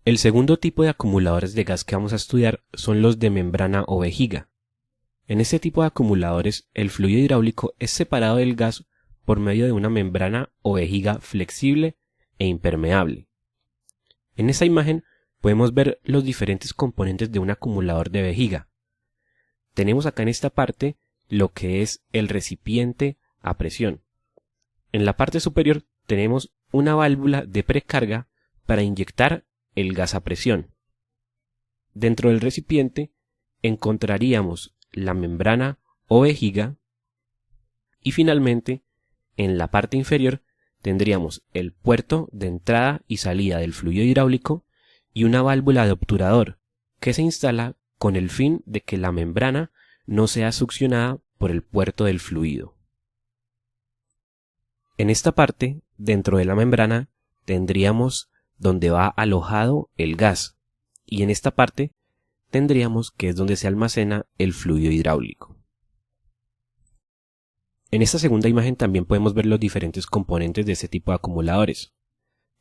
El segundo tipo de acumuladores de gas que vamos a estudiar son los de membrana o vejiga. En este tipo de acumuladores, el fluido hidráulico es separado del gas por medio de una membrana o vejiga flexible e impermeable. En esta imagen podemos ver los diferentes componentes de un acumulador de vejiga. Tenemos acá en esta parte lo que es el recipiente a presión. En la parte superior tenemos una válvula de precarga para inyectar el gas a presión. Dentro del recipiente encontraríamos la membrana o vejiga y finalmente en la parte inferior tendríamos el puerto de entrada y salida del fluido hidráulico y una válvula de obturador que se instala con el fin de que la membrana no sea succionada por el puerto del fluido. En esta parte, dentro de la membrana, tendríamos donde va alojado el gas y en esta parte tendríamos que es donde se almacena el fluido hidráulico. En esta segunda imagen también podemos ver los diferentes componentes de este tipo de acumuladores.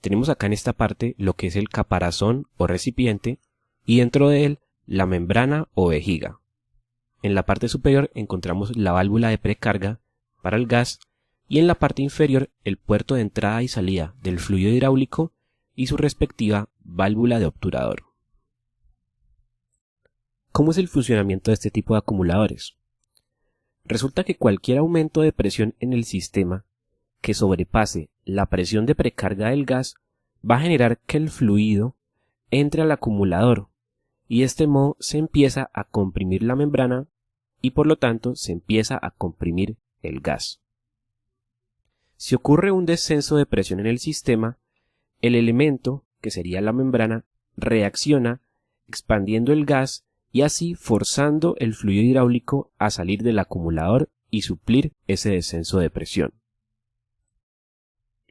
Tenemos acá en esta parte lo que es el caparazón o recipiente y dentro de él la membrana o vejiga. En la parte superior encontramos la válvula de precarga para el gas y en la parte inferior el puerto de entrada y salida del fluido hidráulico y su respectiva válvula de obturador. ¿Cómo es el funcionamiento de este tipo de acumuladores? Resulta que cualquier aumento de presión en el sistema que sobrepase la presión de precarga del gas va a generar que el fluido entre al acumulador y de este modo se empieza a comprimir la membrana y por lo tanto se empieza a comprimir el gas. Si ocurre un descenso de presión en el sistema, el elemento, que sería la membrana, reacciona expandiendo el gas y así forzando el fluido hidráulico a salir del acumulador y suplir ese descenso de presión.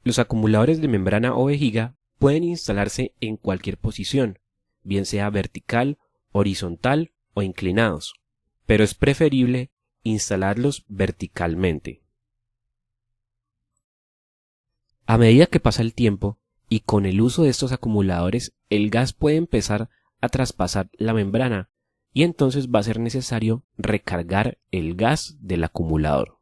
Los acumuladores de membrana o vejiga pueden instalarse en cualquier posición, bien sea vertical, horizontal o inclinados, pero es preferible instalarlos verticalmente. A medida que pasa el tiempo y con el uso de estos acumuladores, el gas puede empezar a traspasar la membrana y entonces va a ser necesario recargar el gas del acumulador.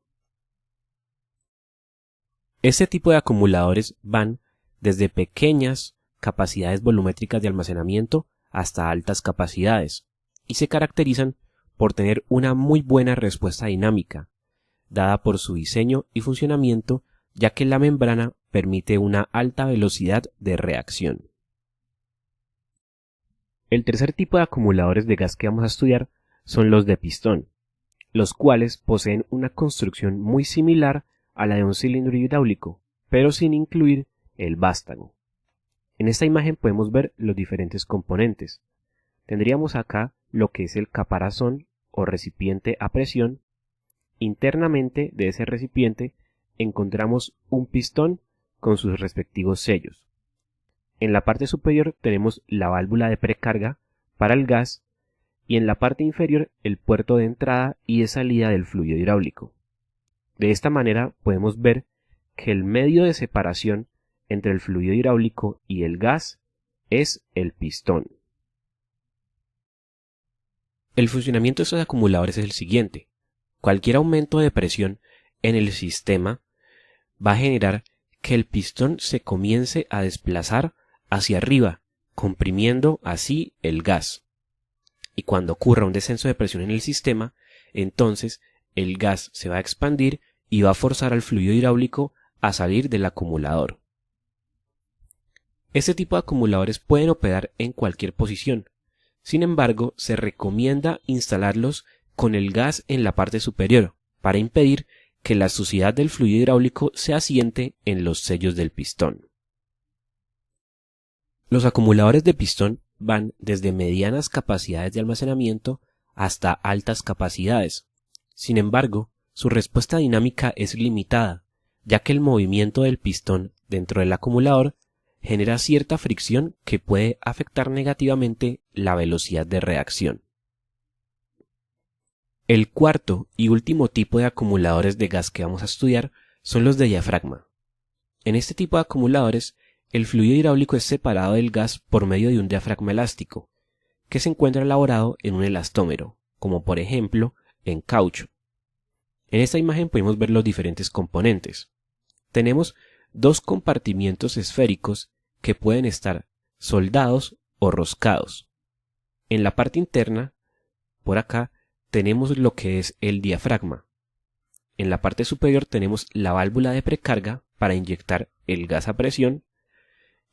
Este tipo de acumuladores van desde pequeñas capacidades volumétricas de almacenamiento hasta altas capacidades y se caracterizan por tener una muy buena respuesta dinámica, dada por su diseño y funcionamiento, ya que la membrana permite una alta velocidad de reacción. El tercer tipo de acumuladores de gas que vamos a estudiar son los de pistón, los cuales poseen una construcción muy similar a la de un cilindro hidráulico, pero sin incluir el vástago. En esta imagen podemos ver los diferentes componentes. Tendríamos acá lo que es el caparazón o recipiente a presión. Internamente de ese recipiente encontramos un pistón con sus respectivos sellos. En la parte superior tenemos la válvula de precarga para el gas y en la parte inferior el puerto de entrada y de salida del fluido hidráulico. De esta manera podemos ver que el medio de separación entre el fluido hidráulico y el gas es el pistón. El funcionamiento de estos acumuladores es el siguiente. Cualquier aumento de presión en el sistema va a generar que el pistón se comience a desplazar hacia arriba, comprimiendo así el gas. Y cuando ocurra un descenso de presión en el sistema, entonces el gas se va a expandir y va a forzar al fluido hidráulico a salir del acumulador. Este tipo de acumuladores pueden operar en cualquier posición. Sin embargo, se recomienda instalarlos con el gas en la parte superior para impedir que la suciedad del fluido hidráulico se asiente en los sellos del pistón. Los acumuladores de pistón van desde medianas capacidades de almacenamiento hasta altas capacidades. Sin embargo, su respuesta dinámica es limitada, ya que el movimiento del pistón dentro del acumulador genera cierta fricción que puede afectar negativamente la velocidad de reacción. El cuarto y último tipo de acumuladores de gas que vamos a estudiar son los de diafragma. En este tipo de acumuladores, El fluido hidráulico es separado del gas por medio de un diafragma elástico, que se encuentra elaborado en un elastómero, como por ejemplo en caucho. En esta imagen podemos ver los diferentes componentes. Tenemos dos compartimientos esféricos que pueden estar soldados o roscados. En la parte interna, por acá, tenemos lo que es el diafragma. En la parte superior tenemos la válvula de precarga para inyectar el gas a presión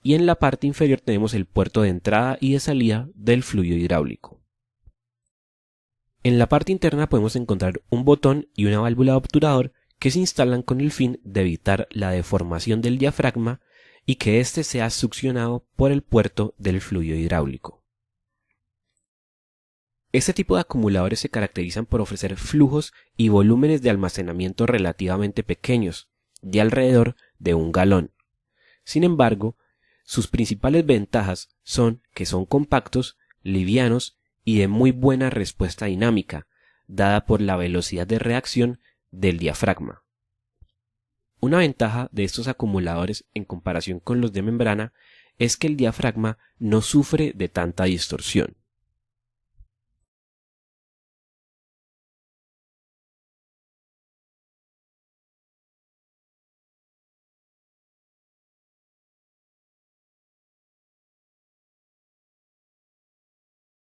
y en la parte inferior tenemos el puerto de entrada y de salida del fluido hidráulico. En la parte interna podemos encontrar un botón y una válvula de obturador que se instalan con el fin de evitar la deformación del diafragma y que éste sea succionado por el puerto del fluido hidráulico. Este tipo de acumuladores se caracterizan por ofrecer flujos y volúmenes de almacenamiento relativamente pequeños, de alrededor de 1 galón. Sin embargo, sus principales ventajas son que son compactos, livianos y de muy buena respuesta dinámica, dada por la velocidad de reacción del diafragma. Una ventaja de estos acumuladores en comparación con los de membrana es que el diafragma no sufre de tanta distorsión.